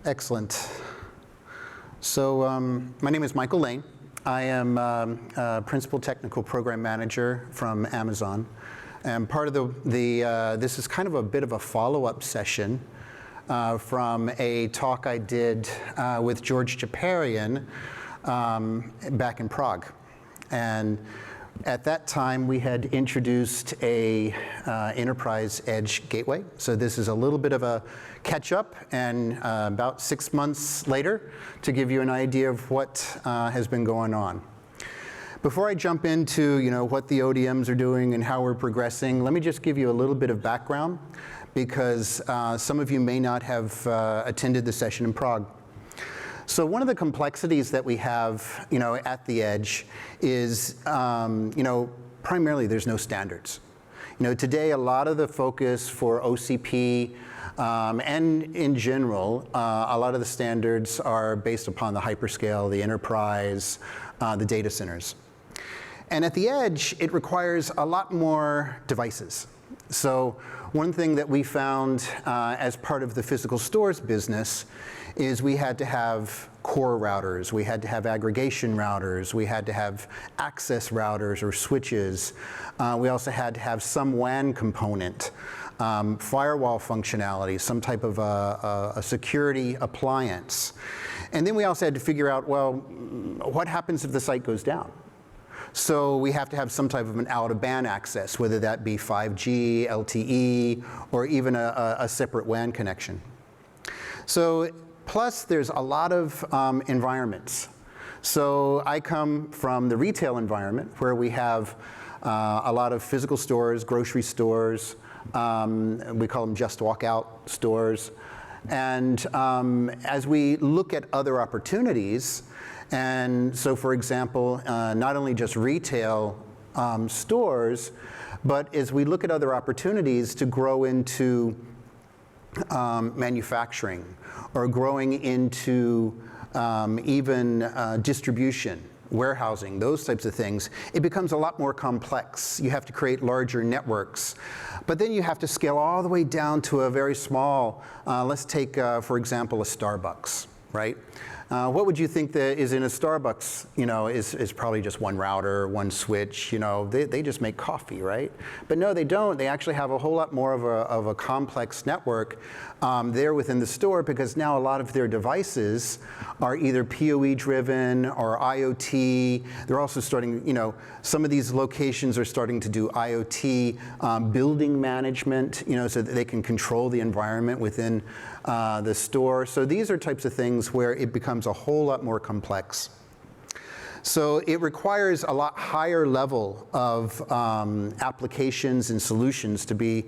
Excellent. So my name is Michael Lane. I am Principal Technical Program Manager from Amazon. And part of this is kind of a bit of a follow-up session from a talk I did with George Chaparian back in Prague. And at that time, we had introduced a enterprise edge gateway. So this is a little bit of a catch-up, and about 6 months later, to give you an idea of what has been going on. Before I jump into what the ODMs are doing and how we're progressing, let me just give you a little bit of background, because some of you may not have attended the session in Prague. So one of the complexities that we have, at the edge is, primarily there's no standards. Today a lot of the focus for OCP and in general, a lot of the standards are based upon the hyperscale, the enterprise, the data centers. And at the edge, it requires a lot more devices. So one thing that we found as part of the physical stores business is we had to have core routers, we had to have aggregation routers, we had to have access routers or switches. We also had to have some WAN component, firewall functionality, some type of a security appliance. And then we also had to figure out, well, what happens if the site goes down? So we have to have some type of an out-of-band access, whether that be 5G, LTE, or even a separate WAN connection. So plus, there's a lot of environments. So I come from the retail environment, where we have a lot of physical stores, grocery stores, we call them just walkout stores. And as we look at other opportunities, and so for example, not only just retail stores, but as we look at other opportunities to grow into manufacturing, or growing into even distribution, warehousing, those types of things, it becomes a lot more complex. You have to create larger networks. But then you have to scale all the way down to a very small, let's take, for example, a Starbucks, right? What would you think that is in a Starbucks, is probably just one router, one switch, they just make coffee, right? But no, they don't. They actually have a whole lot more of a complex network there within the store, because now a lot of their devices are either PoE driven or IoT. They're also starting, some of these locations are starting to do IoT building management, so that they can control the environment within the store. So these are types of things where it becomes a whole lot more complex. So it requires a lot higher level of applications and solutions to be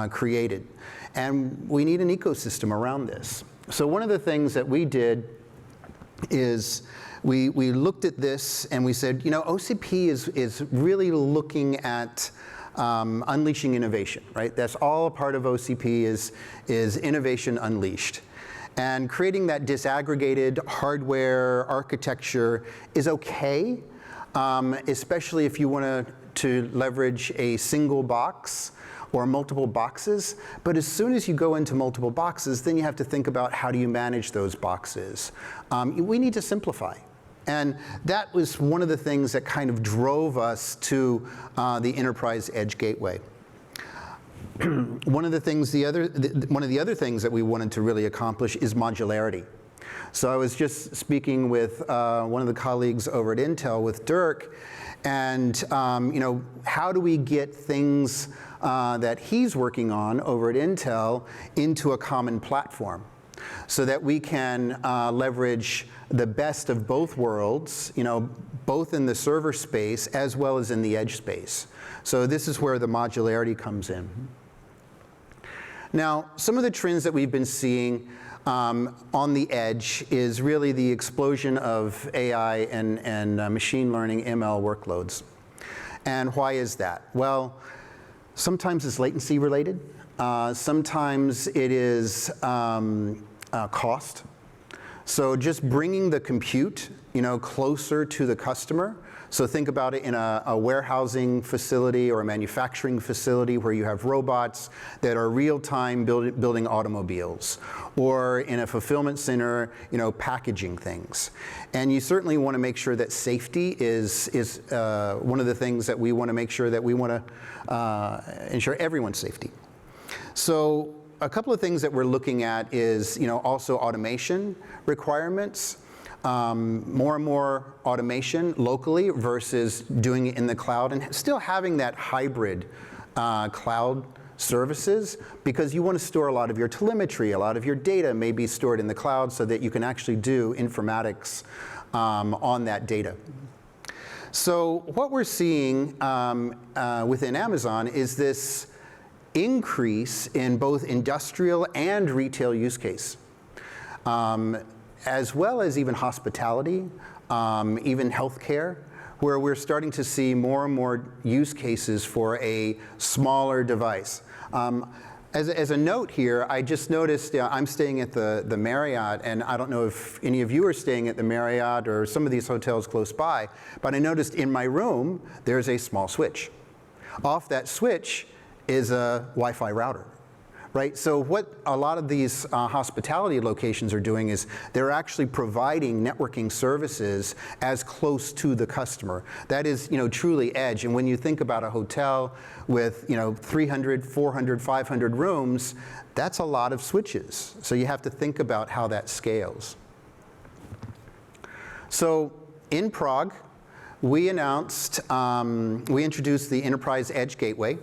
created. And we need an ecosystem around this. So one of the things that we did is we looked at this and we said, OCP is really looking at unleashing innovation, right? That's all a part of OCP is innovation unleashed. And creating that disaggregated hardware architecture is okay, especially if you want to leverage a single box or multiple boxes. But as soon as you go into multiple boxes, then you have to think about how do you manage those boxes. We need to simplify. And that was one of the things that kind of drove us to the Enterprise Edge Gateway. One of the other things that we wanted to really accomplish is modularity. So I was just speaking with one of the colleagues over at Intel, with Dirk, and how do we get things that he's working on over at Intel into a common platform, so that we can leverage the best of both worlds, both in the server space as well as in the edge space. So this is where the modularity comes in. Now, some of the trends that we've been seeing on the edge is really the explosion of AI and machine learning ML workloads. And why is that? Well, sometimes it's latency related. Sometimes it is cost. So just bringing the compute, closer to the customer So think about it in a warehousing facility or a manufacturing facility where you have robots that are real-time building automobiles, or in a fulfillment center, packaging things. And you certainly want to make sure that safety is one of the things that we want to make sure that we want to ensure everyone's safety. So a couple of things that we're looking at is, also automation requirements. More and more automation locally versus doing it in the cloud, and still having that hybrid cloud services, because you want to store a lot of your telemetry, a lot of your data may be stored in the cloud so that you can actually do informatics on that data. So what we're seeing within Amazon is this increase in both industrial and retail use case. As well as even hospitality, even healthcare, where we're starting to see more and more use cases for a smaller device. As a note here, I just noticed, I'm staying at the Marriott, and I don't know if any of you are staying at the Marriott or some of these hotels close by, but I noticed in my room, there's a small switch. Off that switch is a Wi-Fi router. Right? So what a lot of these hospitality locations are doing is they're actually providing networking services as close to the customer. That is, truly edge. And when you think about a hotel with, 300, 400, 500 rooms, that's a lot of switches. So you have to think about how that scales. So in Prague, we introduced the Enterprise Edge Gateway.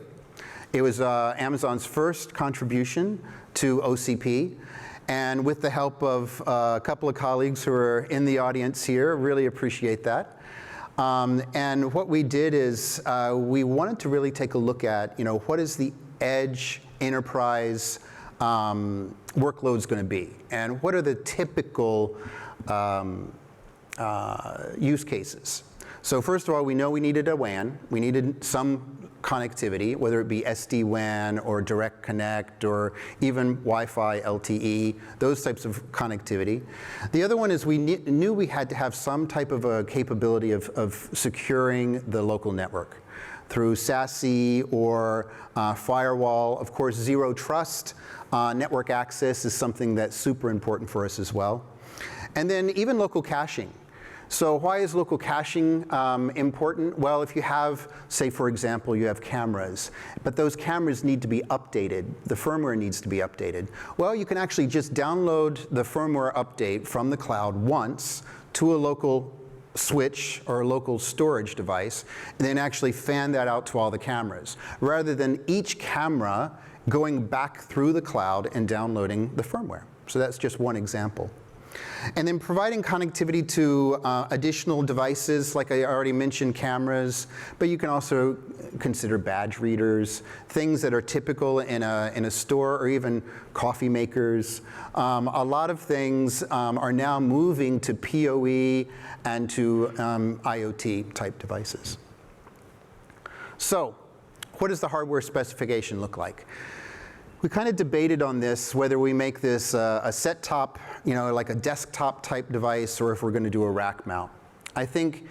It was Amazon's first contribution to OCP, and with the help of a couple of colleagues who are in the audience here, really appreciate that. And what we did is we wanted to really take a look at, what is the edge enterprise workloads going to be, and what are the typical use cases. So first of all, we know we needed a WAN. We needed some connectivity, whether it be SD-WAN or Direct Connect or even Wi-Fi LTE, those types of connectivity. The other one is we knew we had to have some type of a capability of securing the local network through SASE or firewall. Of course, zero trust network access is something that's super important for us as well. And then even local caching. So why is local caching important? Well, if you have, say for example, you have cameras, but those cameras need to be updated. The firmware needs to be updated. Well, you can actually just download the firmware update from the cloud once to a local switch or a local storage device, and then actually fan that out to all the cameras, rather than each camera going back through the cloud and downloading the firmware. So that's just one example. And then providing connectivity to additional devices, like I already mentioned, cameras, but you can also consider badge readers, things that are typical in a store, or even coffee makers. A lot of things are now moving to PoE and to IoT type devices. So what does the hardware specification look like? We kind of debated on this, whether we make this a set-top, like a desktop type device, or if we're going to do a rack mount. I think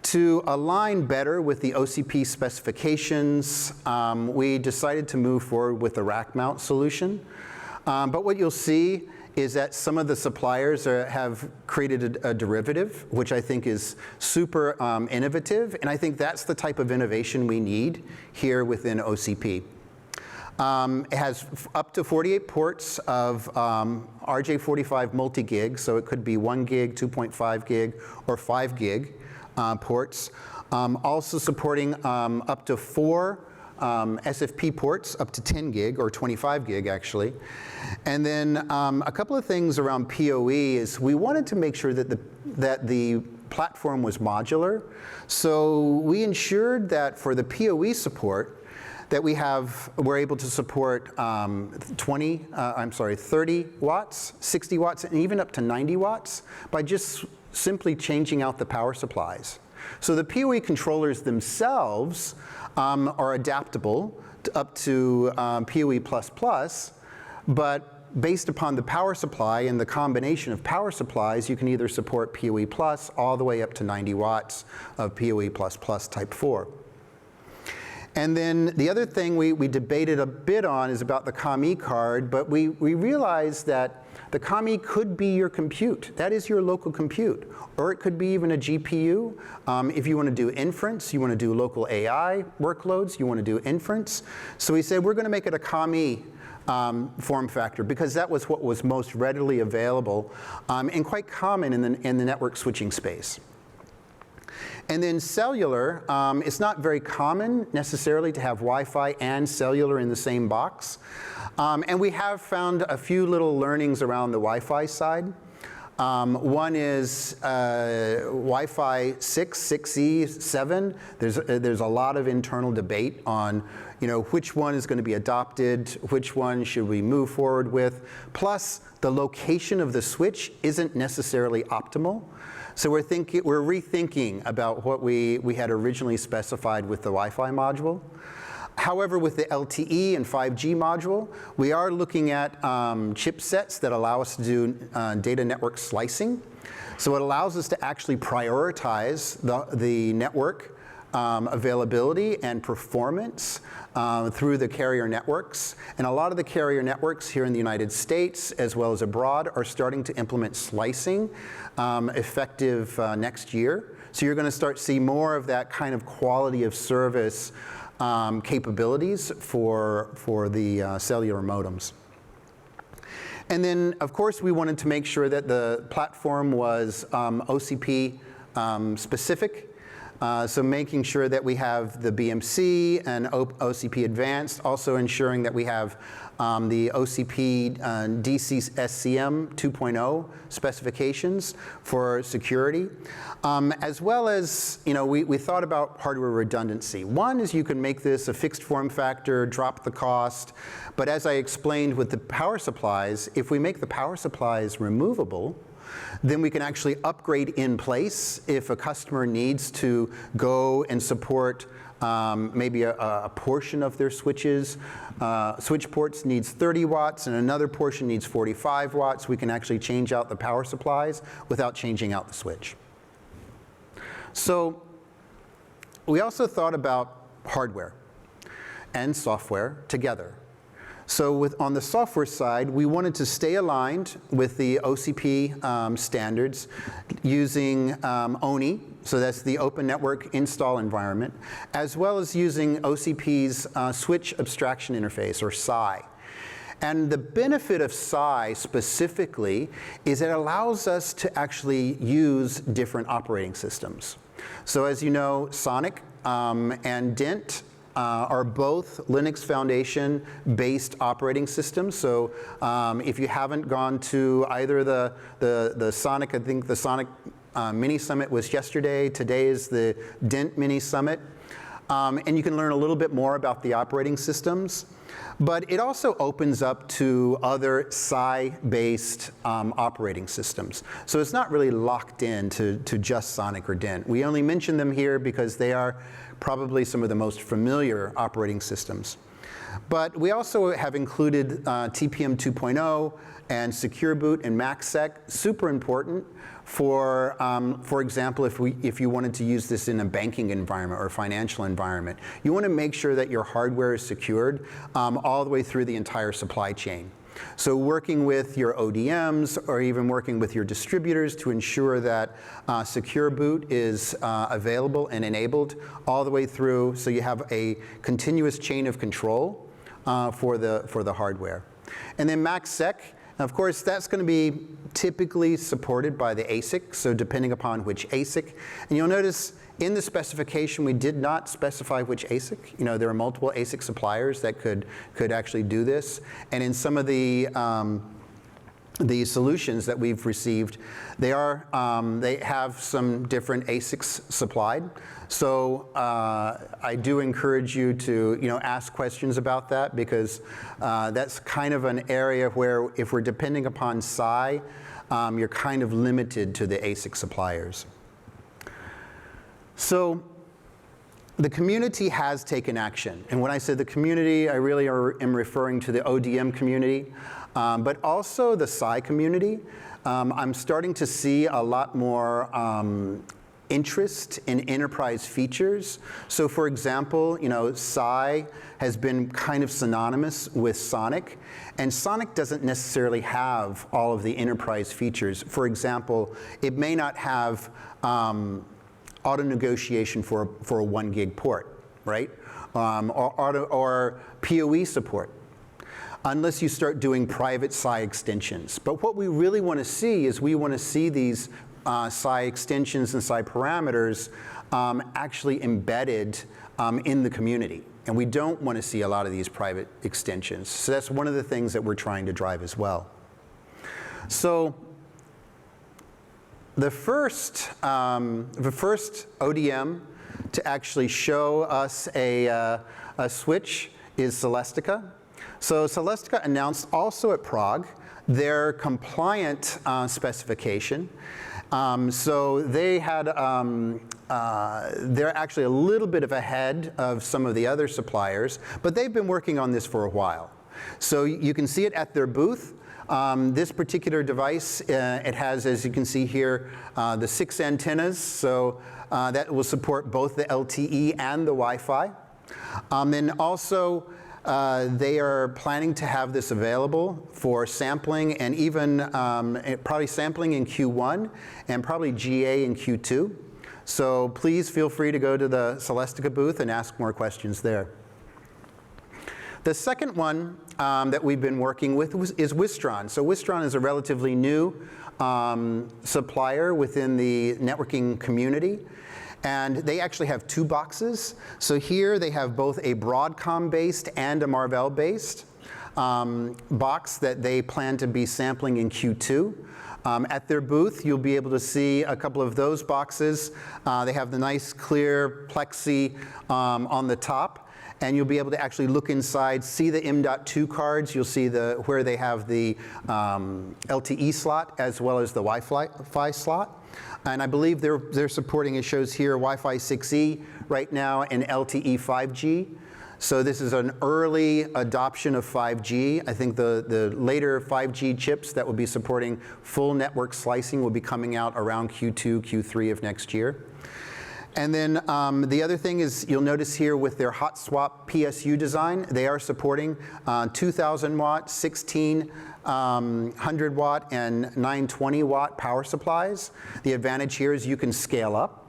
to align better with the OCP specifications, we decided to move forward with the rack mount solution. But what you'll see is that some of the suppliers have created a derivative, which I think is super innovative, and I think that's the type of innovation we need here within OCP. It has up to 48 ports of RJ45 multi-gig, so it could be 1 gig, 2.5 gig, or 5 gig ports. Also supporting up to 4 SFP ports, up to 10 gig, or 25 gig actually. And then a couple of things around PoE is we wanted to make sure that the platform was modular. So we ensured that for the PoE support, that we're able to support 30 watts, 60 watts, and even up to 90 watts by just simply changing out the power supplies. So the PoE controllers themselves are adaptable up to PoE++, but based upon the power supply and the combination of power supplies, you can either support PoE Plus all the way up to 90 watts of PoE++ Type 4. And then the other thing we debated a bit on is about the COM-E card, but we realized that the COM-E could be your compute. That is your local compute. Or it could be even a GPU. If you want to do inference, you want to do local AI workloads, you want to do inference. So we said we're going to make it a COM-E form factor because that was what was most readily available and quite common in the network switching space. And then cellular, it's not very common necessarily to have Wi-Fi and cellular in the same box. And we have found a few little learnings around the Wi-Fi side. One is Wi-Fi 6, 6E, 7. There's a lot of internal debate on which one is going to be adopted, which one should we move forward with. Plus, the location of the switch isn't necessarily optimal. So we're rethinking about what we had originally specified with the Wi-Fi module. However, with the LTE and 5G module, we are looking at chipsets that allow us to do data network slicing. So it allows us to actually prioritize the network availability and performance through the carrier networks. And a lot of the carrier networks here in the United States, as well as abroad, are starting to implement slicing effective next year. So you're going to start to see more of that kind of quality of service capabilities for the cellular modems. And then, of course, we wanted to make sure that the platform was OCP specific. So making sure that we have the BMC and OCP Advanced, also ensuring that we have the OCP DC SCM 2.0 specifications for security, as well as, we thought about hardware redundancy. One is you can make this a fixed form factor, drop the cost, but as I explained with the power supplies, if we make the power supplies removable, then we can actually upgrade in place if a customer needs to go and support maybe a portion of their switches. Switch ports needs 30 watts and another portion needs 45 watts. We can actually change out the power supplies without changing out the switch. So we also thought about hardware and software together. So on the software side, we wanted to stay aligned with the OCP standards using ONI, so that's the Open Network Install Environment, as well as using OCP's Switch Abstraction Interface, or SAI. And the benefit of SAI specifically is it allows us to actually use different operating systems. So as you know, Sonic and Dent are both Linux Foundation-based operating systems. So if you haven't gone to either the Sonic, I think the Sonic Mini Summit was yesterday. Today is the Dent Mini Summit. And you can learn a little bit more about the operating systems. But it also opens up to other SAI-based operating systems. So it's not really locked in to just Sonic or Dent. We only mention them here because they are probably some of the most familiar operating systems. But we also have included TPM 2.0 and Secure Boot and MACsec, super important for example, if you wanted to use this in a banking environment or financial environment. You want to make sure that your hardware is secured all the way through the entire supply chain. So working with your ODMs or even working with your distributors to ensure that Secure Boot is available and enabled all the way through, so you have a continuous chain of control for the hardware. And then MACsec, of course, that's going to be typically supported by the ASIC, so depending upon which ASIC. And you'll notice in the specification we did not specify which ASIC. There are multiple ASIC suppliers that could actually do this. And in some of the solutions that we've received, they have some different ASICs supplied. So I do encourage you to ask questions about that, because that's kind of an area where if we're depending upon SAI, you're kind of limited to the ASIC suppliers. So the community has taken action. And when I say the community, I really am referring to the ODM community, but also the SI community. I'm starting to see a lot more interest in enterprise features. So for example, SI has been kind of synonymous with SONiC, and SONiC doesn't necessarily have all of the enterprise features. For example, it may not have auto negotiation for a 1 gig port, right? Or PoE support, unless you start doing private SI extensions. But what we really want to see is we want to see these SI extensions and SI parameters actually embedded in the community. And we don't want to see a lot of these private extensions. So that's one of the things that we're trying to drive as well. So the first ODM to actually show us a switch is Celestica. So Celestica announced also at Prague their compliant specification. So they had, they're actually a little bit of ahead of some of the other suppliers, but they've been working on this for a while. So you can see it at their booth. This particular device, it has, as you can see here, the 6 antennas, so that will support both the LTE and the Wi-Fi. And also, they are planning to have this available for sampling and even probably sampling in Q1 and probably GA in Q2. So please feel free to go to the Celestica booth and ask more questions there. The second one that we've been working with is Wistron. So Wistron is a relatively new supplier within the networking community. And they actually have 2 boxes. So here they have both a Broadcom-based and a Marvell-based box that they plan to be sampling in Q2. At their booth, you'll be able to see a couple of those boxes. They have the nice clear plexi on the top. And you'll be able to actually look inside, see the M.2 cards. You'll see where they have the LTE slot as well as the Wi-Fi slot. And I believe they're supporting, it shows here, Wi-Fi 6E right now and LTE 5G. So this is an early adoption of 5G. I think the later 5G chips that will be supporting full network slicing will be coming out around Q2, Q3 of next year. And then the other thing is you'll notice here with their hot swap PSU design, they are supporting 2,000 watt, 1,600 watt, and 920 watt power supplies. The advantage here is you can scale up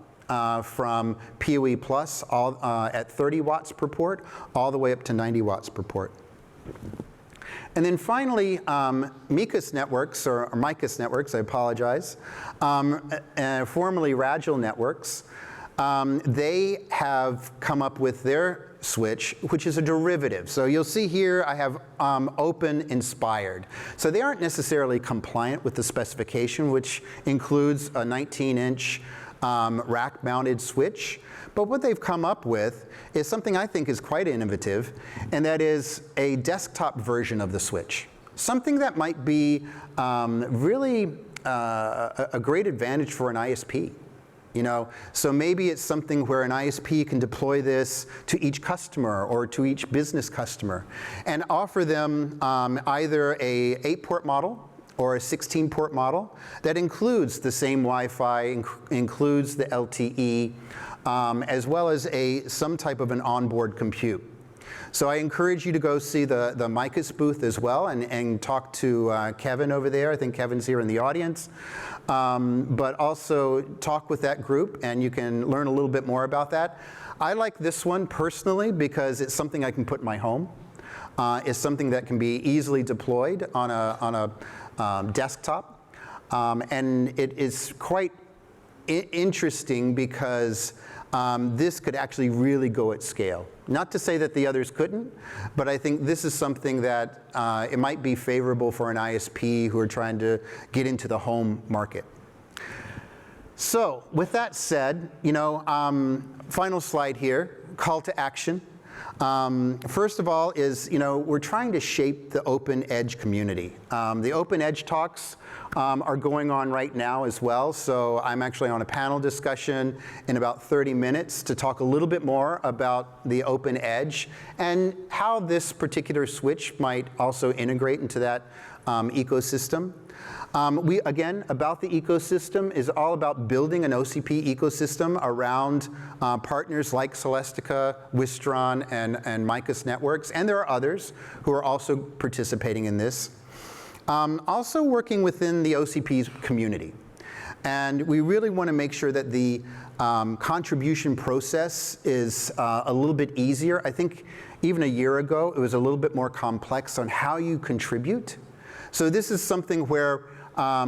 from PoE Plus at 30 watts per port all the way up to 90 watts per port. And then finally, MICUS Networks, or MICUS Networks, I apologize, formerly Radgil Networks. They have come up with their switch, which is a derivative. So you'll see here I have open inspired. So they aren't necessarily compliant with the specification, which includes a 19-inch rack-mounted switch. But what they've come up with is something I think is quite innovative, and that is a desktop version of the switch. Something that might be really a great advantage for an ISP. So maybe it's something where an ISP can deploy this to each customer or to each business customer and offer them either a 8-port model or a 16-port model that includes the same Wi-Fi, includes the LTE, as well as some type of an onboard compute. So I encourage you to go see the MICUS booth as well and talk to Kevin over there. I think Kevin's here in the audience. But also talk with that group and you can learn a little bit more about that. I like this one personally because it's something I can put in my home. It's something that can be easily deployed on a desktop. And it is quite interesting because this could actually really go at scale. Not to say that the others couldn't, but I think this is something that it might be favorable for an ISP who are trying to get into the home market. So with that said, final slide here, call to action. First of all is, we're trying to shape the Open Edge community. The Open Edge talks are going on right now as well, so I'm actually on a panel discussion in about 30 minutes to talk a little bit more about the Open Edge and how this particular switch might also integrate into that ecosystem. Again, about the ecosystem is all about building an OCP ecosystem around partners like Celestica, Wistron, and Micus Networks, and there are others who are also participating in this. Also working within the OCP community. And we really want to make sure that the contribution process is a little bit easier. I think even a year ago, it was a little bit more complex on how you contribute. So this is something where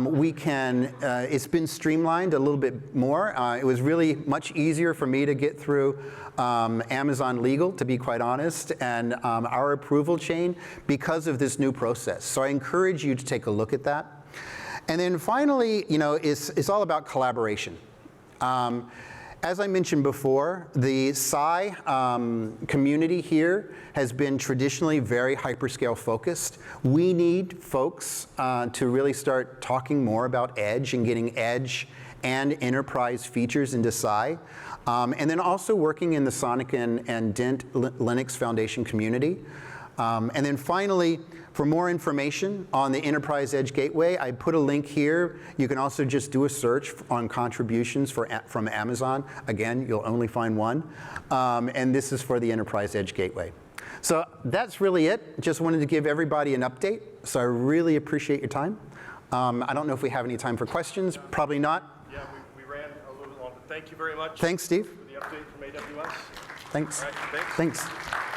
we can, it's been streamlined a little bit more. It was really much easier for me to get through Amazon Legal, to be quite honest, and our approval chain because of this new process. So I encourage you to take a look at that. And then finally, it's all about collaboration. As I mentioned before, the Psi community here has been traditionally very hyperscale focused. We need folks to really start talking more about Edge and getting Edge and enterprise features into Psi. And then also working in the Sonic and Dent Linux Foundation community. And then finally, for more information on the Enterprise Edge Gateway, I put a link here. You can also just do a search on contributions from Amazon. Again, you'll only find one. And this is for the Enterprise Edge Gateway. So that's really it. Just wanted to give everybody an update. So I really appreciate your time. I don't know if we have any time for questions. Probably not. Yeah, we ran a little bit long, but thank you very much. Thanks, Steve. For the update from AWS. Thanks. All right, thanks. Thanks.